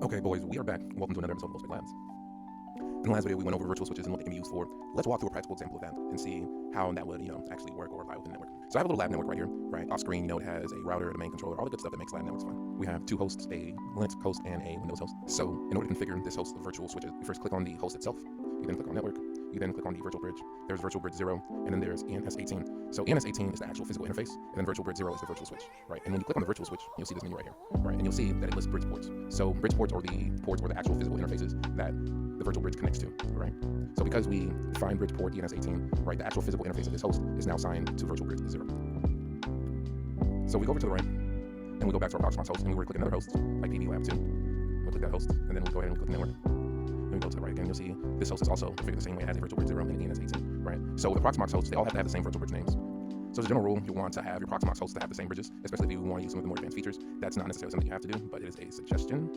Okay, boys, we are back. Welcome to another episode of Low Spec Labs. In the last video, we went over virtual switches and what they can be used for. Let's walk through a practical example of that and see how that would, actually work or apply within the network. So I have a little lab network right here, right? Off screen, it has a router, the main controller, all the good stuff that makes lab networks fun. We have two hosts, a Linux host and a Windows host. So in order to configure this host of virtual switches, you first click on the host itself. You then click on network. You then click on the virtual bridge. There's virtual bridge 0, and then there's ENS18. So ENS18 is the actual physical interface, and then virtual bridge 0 is the virtual switch, right? And when you click on the virtual switch, you'll see this menu right here, right? And you'll see that it lists bridge ports. So bridge ports are the ports or the actual physical interfaces that the virtual bridge connects to, right? So because we define bridge port ENS18, right, the actual physical interface of this host is now assigned to virtual bridge 0. So we go over to the right, and we go back to our Proxmox host, and we were to click another host, like PV-Lab2. We'll click that host, and then we go ahead and we click network. Then we go to the right again, you'll see this host is also configured the same way. It has a virtual bridge 0 and an ENS18, right? So the Proxmox hosts, they all have to have the same virtual bridge names. So as a general rule, you want to have your Proxmox hosts to have the same bridges, especially if you want to use some of the more advanced features. That's not necessarily something you have to do, but it is a suggestion.